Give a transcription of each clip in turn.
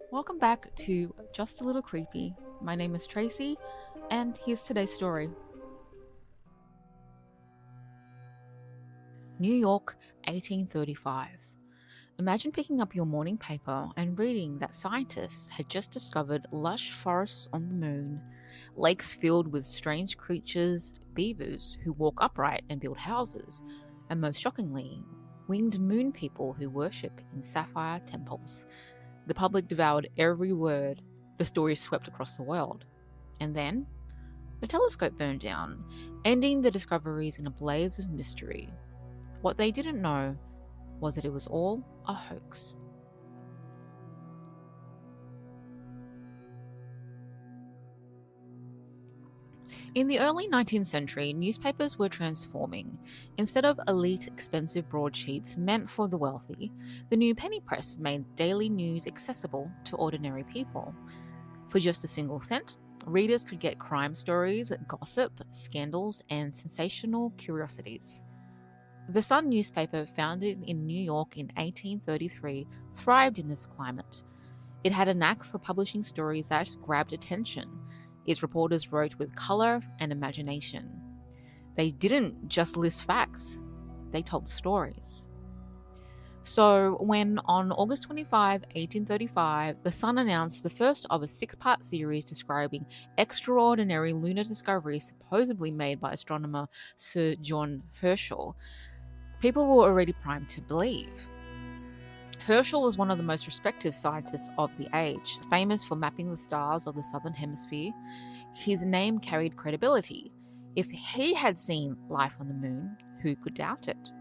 Welcome back to Just a Little Creepy. My name is Tracy, and here's today's story. New York, 1835. Imagine picking up your morning paper and reading that scientists had just discovered lush forests on the moon, lakes filled with strange creatures, beavers who walk upright and build houses, and most shockingly, winged moon people who worship in sapphire temples. The public devoured every word. The story swept across the world. And then, the telescope burned down, ending the discoveries in a blaze of mystery. What they didn't know was that it was all a hoax. In the early 19th century, newspapers were transforming. Instead of elite, expensive broadsheets meant for the wealthy, the new penny press made daily news accessible to ordinary people. For just a single cent, readers could get crime stories, gossip, scandals, and sensational curiosities. The Sun newspaper, founded in New York in 1833, thrived in this climate. It had a knack for publishing stories that grabbed attention. Its reporters wrote with color and imagination. They didn't just list facts, they told stories. So, when on August 25, 1835, the Sun announced the first of a six-part series describing extraordinary lunar discoveries supposedly made by astronomer Sir John Herschel, people were already primed to believe. Herschel was one of the most respected scientists of the age, famous for mapping the stars of the southern hemisphere. His name carried credibility. If he had seen life on the moon, who could doubt it?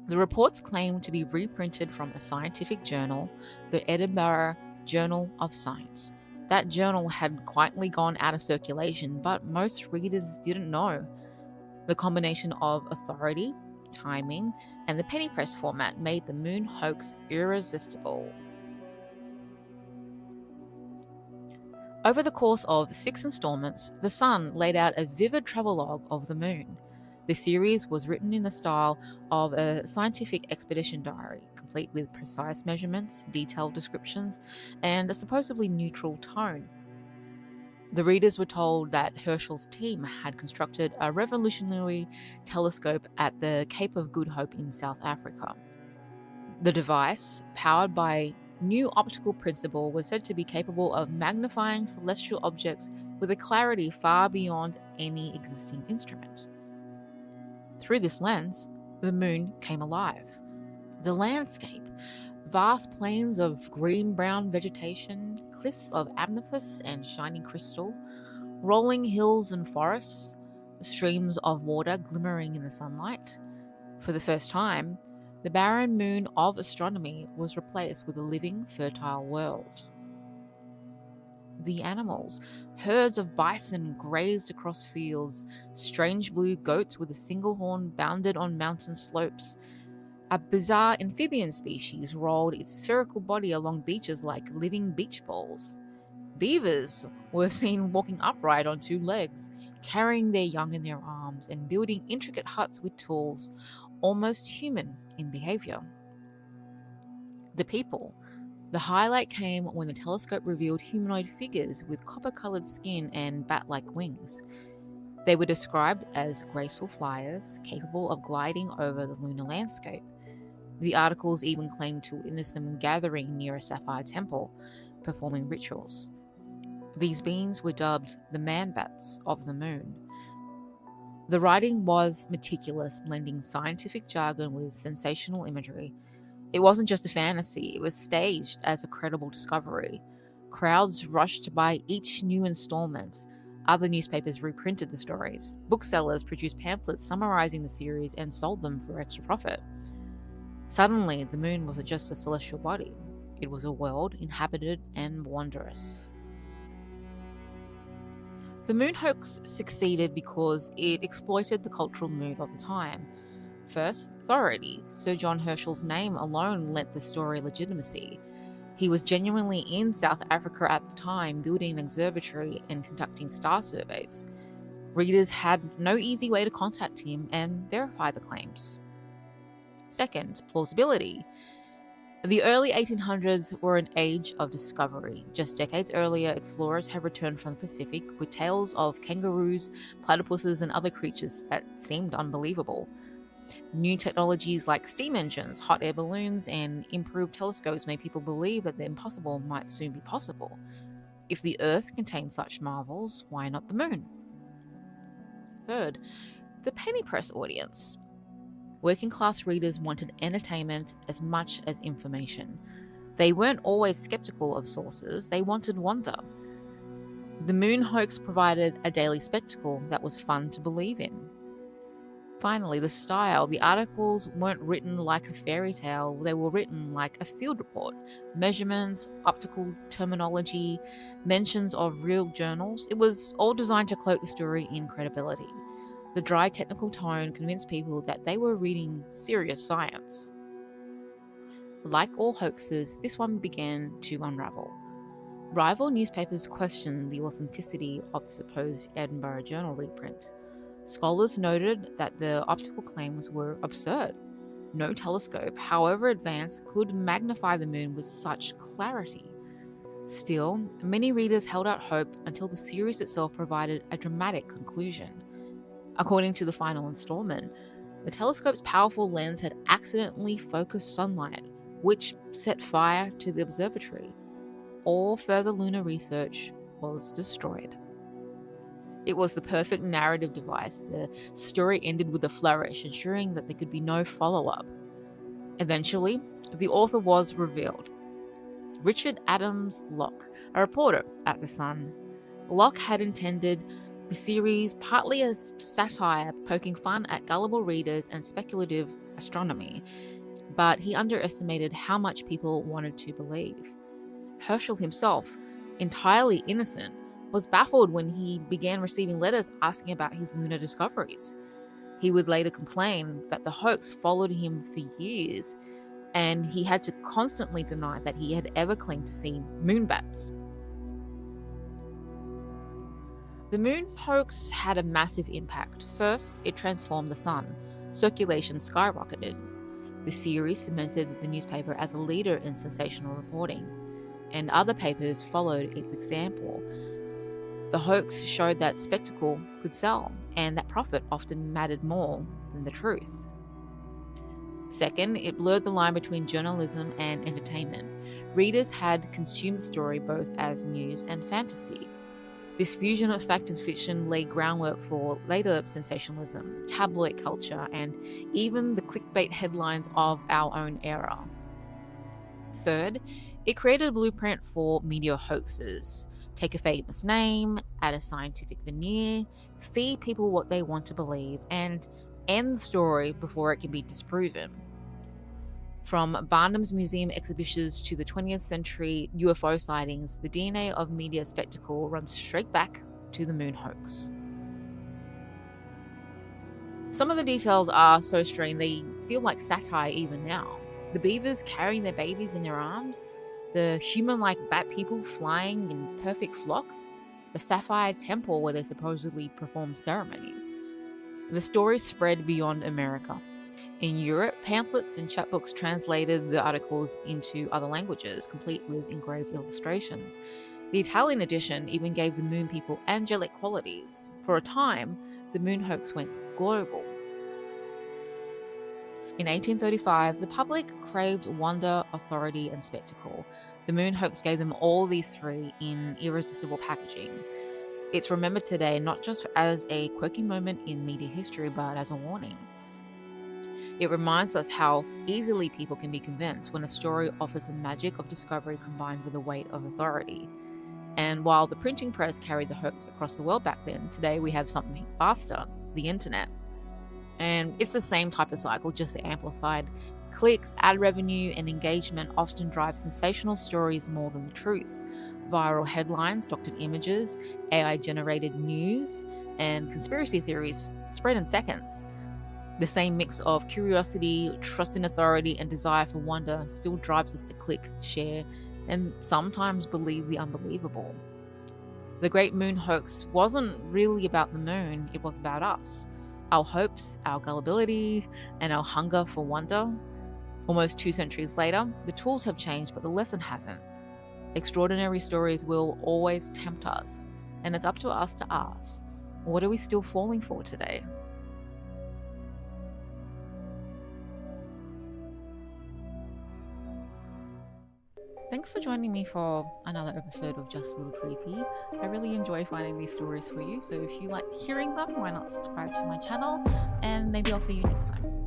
The reports claimed to be reprinted from a scientific journal, the Edinburgh Journal of Science. That journal had quietly gone out of circulation, but most readers didn't know. The combination of authority, timing, and the penny press format made the moon hoax irresistible. Over the course of 6 installments, The Sun laid out a vivid travelogue of the moon. The series was written in the style of a scientific expedition diary, complete with precise measurements, detailed descriptions, and a supposedly neutral tone. The readers were told that Herschel's team had constructed a revolutionary telescope at the Cape of Good Hope in South Africa. The device, powered by new optical principle, was said to be capable of magnifying celestial objects with a clarity far beyond any existing instrument. Through this lens, the moon came alive. The landscape, vast plains of green-brown vegetation, cliffs of amethyst and shining crystal, rolling hills and forests, streams of water glimmering in the sunlight. For the first time, the barren moon of astronomy was replaced with a living, fertile world. The animals, herds of bison grazed across fields, strange blue goats with a single horn bounded on mountain slopes. A bizarre amphibian species rolled its spherical body along beaches like living beach balls. Beavers were seen walking upright on two legs, carrying their young in their arms and building intricate huts with tools, almost human in behavior. The people. The highlight came when the telescope revealed humanoid figures with copper-colored skin and bat-like wings. They were described as graceful flyers, capable of gliding over the lunar landscape. The articles even claimed to witness them gathering near a sapphire temple, performing rituals. These beings were dubbed the man-bats of the moon. The writing was meticulous, blending scientific jargon with sensational imagery. It wasn't just a fantasy, it was staged as a credible discovery. Crowds rushed by each new installment. Other newspapers reprinted the stories. Booksellers produced pamphlets summarizing the series and sold them for extra profit. Suddenly, the moon wasn't just a celestial body. It was a world inhabited and wondrous. The moon hoax succeeded because it exploited the cultural mood of the time. First, authority. Sir John Herschel's name alone lent the story legitimacy. He was genuinely in South Africa at the time, building an observatory and conducting star surveys. Readers had no easy way to contact him and verify the claims. Second, plausibility. The early 1800s were an age of discovery. Just decades earlier, explorers had returned from the Pacific with tales of kangaroos, platypuses, and other creatures that seemed unbelievable. New technologies like steam engines, hot air balloons, and improved telescopes made people believe that the impossible might soon be possible. If the Earth contained such marvels, why not the Moon? Third, the penny press audience. Working class readers wanted entertainment as much as information. They weren't always skeptical of sources, they wanted wonder. The moon hoax provided a daily spectacle that was fun to believe in. Finally, the style. The articles weren't written like a fairy tale, they were written like a field report. Measurements, optical terminology, mentions of real journals. It was all designed to cloak the story in credibility. The dry technical tone convinced people that they were reading serious science. Like all hoaxes, this one began to unravel. Rival newspapers questioned the authenticity of the supposed Edinburgh Journal reprint. Scholars noted that the optical claims were absurd. No telescope, however advanced, could magnify the moon with such clarity. Still, many readers held out hope until the series itself provided a dramatic conclusion. According to the final installment, the telescope's powerful lens had accidentally focused sunlight, which set fire to the observatory. All further lunar research was destroyed. It was the perfect narrative device. The story ended with a flourish, ensuring that there could be no follow-up. Eventually, the author was revealed. Richard Adams Locke, a reporter at The Sun. Locke had intended the series partly as satire, poking fun at gullible readers and speculative astronomy, but he underestimated how much people wanted to believe. Herschel himself, entirely innocent, was baffled when he began receiving letters asking about his lunar discoveries. He would later complain that the hoax followed him for years, and he had to constantly deny that he had ever claimed to see moonbats. The moon hoax had a massive impact. First, it transformed the sun. Circulation skyrocketed. The series cemented the newspaper as a leader in sensational reporting, and other papers followed its example. The hoax showed that spectacle could sell, and that profit often mattered more than the truth. Second, it blurred the line between journalism and entertainment. Readers had consumed the story both as news and fantasy. This fusion of fact and fiction laid groundwork for later sensationalism, tabloid culture, and even the clickbait headlines of our own era. Third, it created a blueprint for media hoaxes. Take a famous name, add a scientific veneer, feed people what they want to believe, and end the story before it can be disproven. From Barnum's Museum exhibitions to the 20th century UFO sightings, the DNA of media spectacle runs straight back to the moon hoax. Some of the details are so strange they feel like satire even now. The beavers carrying their babies in their arms, the human-like bat people flying in perfect flocks, the sapphire temple where they supposedly perform ceremonies. The story spread beyond America. In Europe, pamphlets and chapbooks translated the articles into other languages, complete with engraved illustrations. The Italian edition even gave the moon people angelic qualities. For a time, the moon hoax went global. In 1835, the public craved wonder, authority, and spectacle. The moon hoax gave them all these three in irresistible packaging. It's remembered today not just as a quirky moment in media history, but as a warning. It reminds us how easily people can be convinced when a story offers the magic of discovery combined with the weight of authority. And while the printing press carried the hoax across the world back then, today we have something faster, the internet. And it's the same type of cycle, just amplified. Clicks, ad revenue, and engagement often drive sensational stories more than the truth. Viral headlines, doctored images, AI-generated news, and conspiracy theories spread in seconds. The same mix of curiosity, trust in authority, and desire for wonder still drives us to click, share, and sometimes believe the unbelievable. The Great Moon Hoax wasn't really about the moon, it was about us. Our hopes, our gullibility, and our hunger for wonder. Almost 2 centuries later, the tools have changed, but the lesson hasn't. Extraordinary stories will always tempt us, and it's up to us to ask, what are we still falling for today? Thanks for joining me for another episode of Just a Little Creepy. I really enjoy finding these stories for you, so if you like hearing them, why not subscribe to my channel, and maybe I'll see you next time.